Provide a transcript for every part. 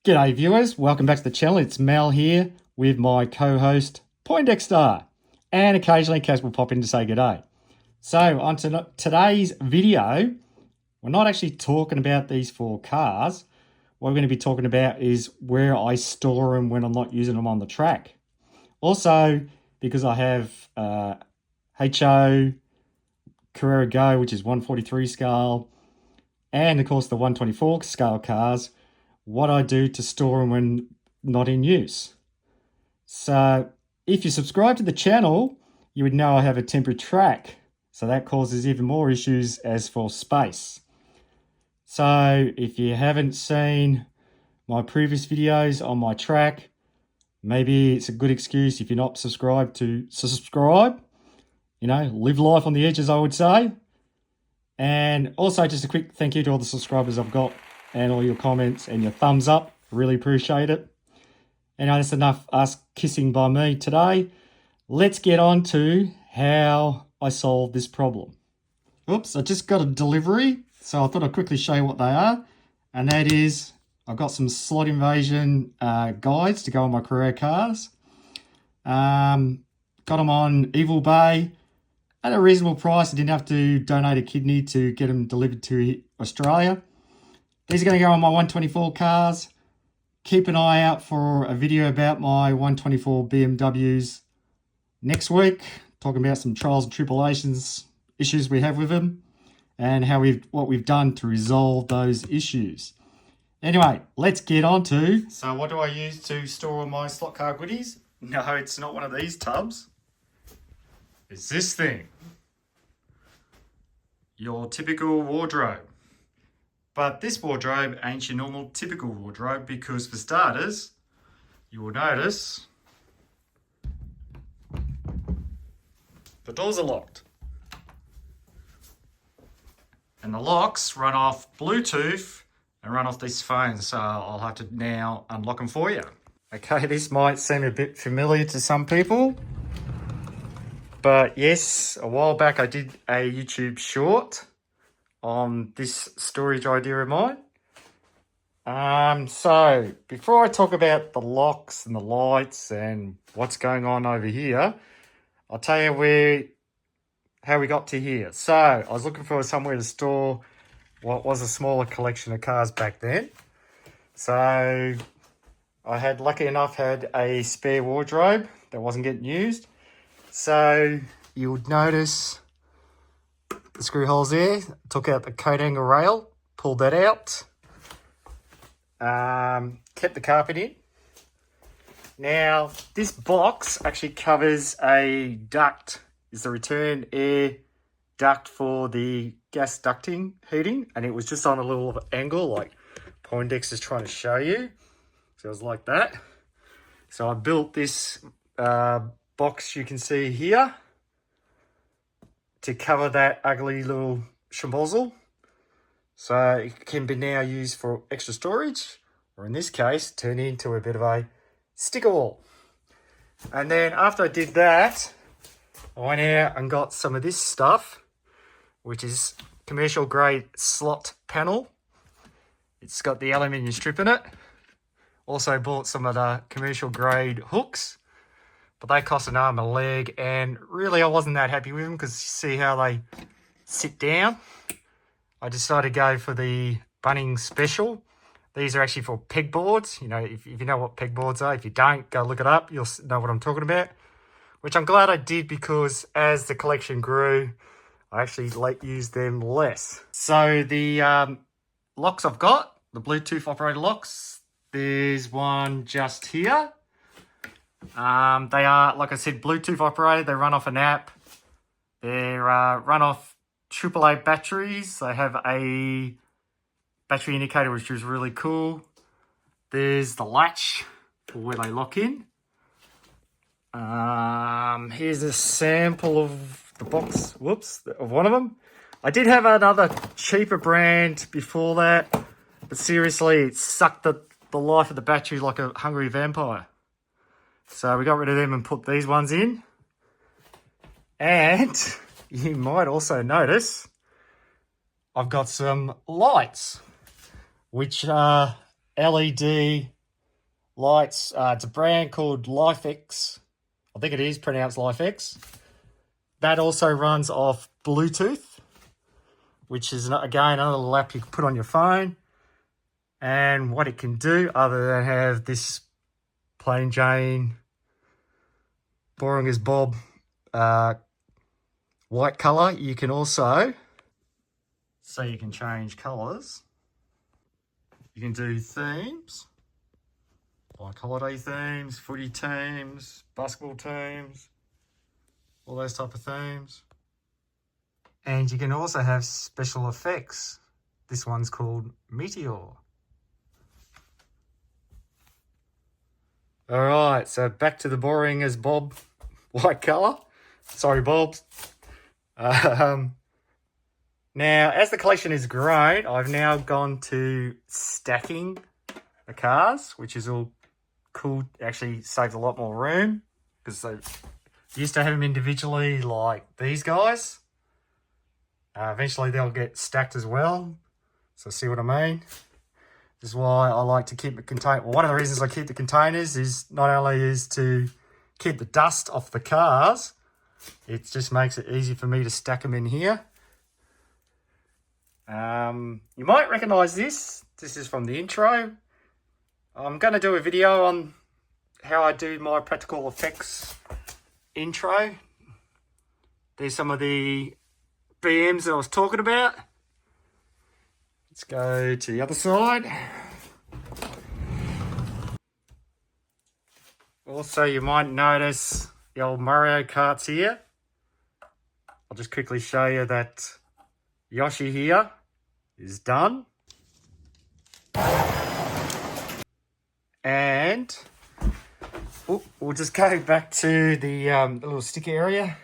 G'day viewers, welcome back to the channel. It's Mel here with my co-host Poindexter, and occasionally Kaz will pop in to say g'day. So on to today's video, we're not actually talking about these four cars. What we're going to be talking about is where I store them when I'm not using them on the track. Also, because I have HO Carrera Go, which is 143 scale, and of course the 124 scale cars, what I do to store them when not in use. So if you subscribe to the channel, you would know I have a temporary track. So that causes even more issues as for space. So if you haven't seen my previous videos on my track, maybe it's a good excuse if you're not subscribed to subscribe. You know, live life on the edges, I would say. And also just a quick thank you to all the subscribers I've got and all your comments and your thumbs up. Really appreciate it. And that's enough us kissing by me today. Let's get on to how I solve this problem. Oops, I just got a delivery, so I thought I'd quickly show you what they are. And that is, I've got some slot invasion guides to go on my Carrera cars. Got them on Evil Bay at a reasonable price. I didn't have to donate a kidney to get them delivered to Australia. These are going to go on my 124 cars. Keep an eye out for a video about my 124 BMWs next week, talking about some trials and tribulations, issues we have with them, and what we've done to resolve those issues. Anyway, let's get on to... So what do I use to store all my slot car goodies? No, it's not one of these tubs. It's this thing. Your typical wardrobe. But this wardrobe ain't your normal typical wardrobe because, for starters, you will notice the doors are locked. And the locks run off Bluetooth and run off this phone, so I'll have to now unlock them for you. Okay, this might seem a bit familiar to some people, but yes, a while back I did a YouTube short on this storage idea of mine. So before I talk about the locks and the lights and what's going on over here, I'll tell you how we got to here. So I was looking for somewhere to store what was a smaller collection of cars back then. So I had, lucky enough, had a spare wardrobe that wasn't getting used. So you would notice the screw holes there. Took out the coat angle rail, pulled that out, kept the carpet in. Now this box actually covers a duct. It's the return air duct for the gas ducting heating, and it was just on a little angle like Poindexter's trying to show you. So it was like that. So I built this box you can see here to cover that ugly little schmozzle. So it can be now used for extra storage, or in this case, turn into a bit of a sticker wall. And then after I did that, I went out and got some of this stuff, which is commercial grade slot panel. It's got the aluminium strip in it. Also bought some of the commercial grade hooks, but they cost an arm and a leg, and really I wasn't that happy with them because you see how they sit down. I decided to go for the Bunnings Special. These are actually for pegboards. You know, if you know what pegboards are. If you don't, go look it up. You'll know what I'm talking about. Which I'm glad I did, because as the collection grew, I actually used them less. So the locks I've got, the Bluetooth operated locks, there's one just here. They are, like I said, Bluetooth operated. They run off an app. They're run off AAA batteries. They have a battery indicator, which is really cool. There's the latch for where they lock in. Here's a sample of the box, of one of them. I did have another cheaper brand before that, but seriously, it sucked the life of the battery like a hungry vampire. So we got rid of them and put these ones in. And you might also notice I've got some lights, which are LED lights. It's a brand called LifeX. I think it is pronounced LifeX. That also runs off Bluetooth, which is, again, another app you can put on your phone. And what it can do, other than have this plain Jane, boring as Bob, white colour, you can also, so you can change colours. You can do themes, like holiday themes, footy teams, basketball teams, all those type of themes. And you can also have special effects. This one's called Meteor. All right, so back to the boring as Bob white colour. Sorry, Bob. Now, as the collection has grown, I've now gone to stacking the cars, which is all cool. Actually saves a lot more room because they used to have them individually like these guys. Eventually they'll get stacked as well. So see what I mean? This is why I like to keep the container. Well, one of the reasons I keep the containers is not only is to keep the dust off the cars, it just makes it easy for me to stack them in here. You might recognise this. This is from the intro. I'm going to do a video on how I do my practical effects intro. There's some of the BMs that I was talking about. Let's go to the other side. Also, you might notice the old Mario Karts here. I'll just quickly show you that Yoshi here is done. And we'll just go back to the little sticker area.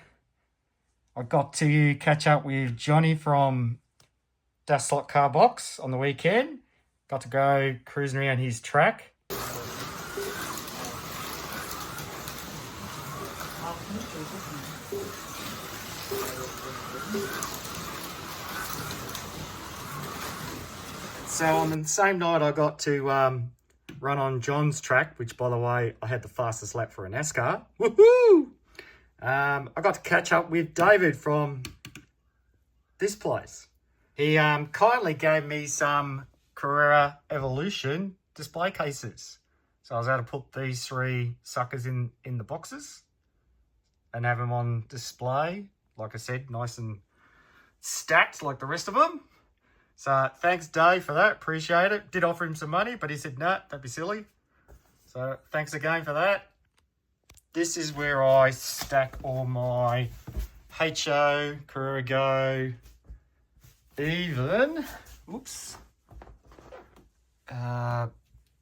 I got to catch up with Johnny from Das Slot Car Box on the weekend. Got to go cruising around his track. So on the same night I got to run on John's track, which by the way, I had the fastest lap for a NASCAR. Woohoo! I got to catch up with David from this place. He kindly gave me some Carrera Evolution display cases. So I was able to put these three suckers in the boxes and have them on display. Like I said, nice and stacked like the rest of them. So thanks, Dave, for that. Appreciate it. Did offer him some money, but he said, nah, don't be silly. So thanks again for that. This is where I stack all my HO, Carrera Go, even,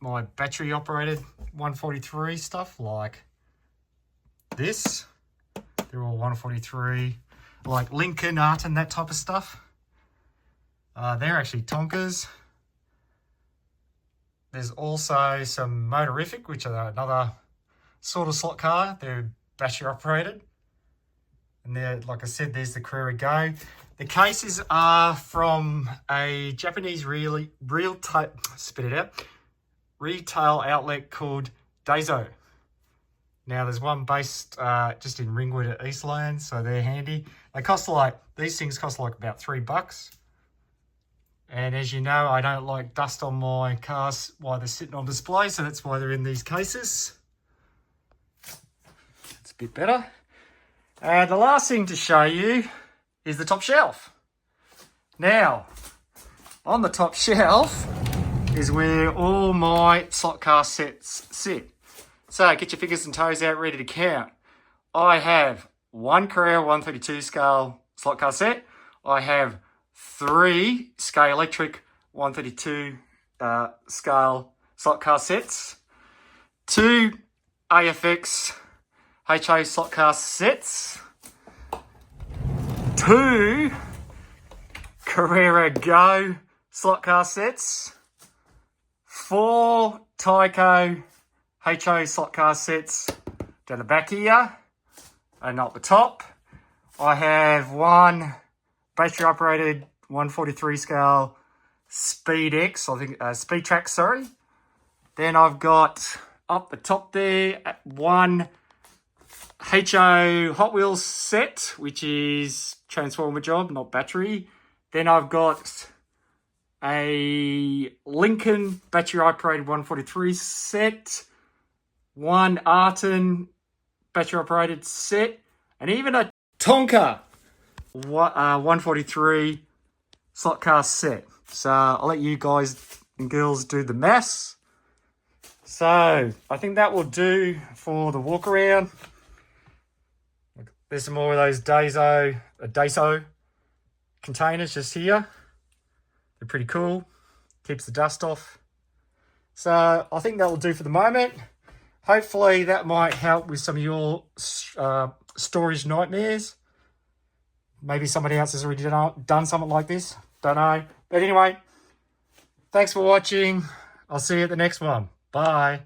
my battery operated 143 stuff like this. They're all 143, like Lincoln Art and that type of stuff. They're actually Tonkas. There's also some Motorific, which are another sort of slot car. They're battery operated. And they're, like I said, there's the Carrera Go. The cases are from a Japanese retail outlet called Daiso. Now there's one based just in Ringwood at Eastland, so they're handy. They cost these things cost like about $3. And as you know, I don't like dust on my cars while they're sitting on display, so that's why they're in these cases. It's a bit better. And the last thing to show you is the top shelf. Now, on the top shelf is where all my slot car sets sit. So get your fingers and toes out, ready to count. I have one Carrera 132 scale slot car set. I have 3 Scale Electric 132 scale slot car sets, 2 AFX HO slot car sets, 2 Carrera Go slot car sets, 4 Tyco HO slot car sets down the back here and up the top. I have one battery operated 143 scale SpeedX, I think, Speed Track, sorry. Then I've got up the top there, one HO Hot Wheels set, which is transformer job, not battery. Then I've got a Lincoln battery operated 143 set, one Arton battery operated set, and even a Tonka 143 slot car set. So I'll let you guys and girls do the maths. So I think that will do for the walk around. There's some more of those Daiso containers just here. They're pretty cool. Keeps the dust off. So I think that will do for the moment. Hopefully that might help with some of your storage nightmares. Maybe somebody else has already done something like this. Don't know. But anyway, thanks for watching. I'll see you at the next one. Bye.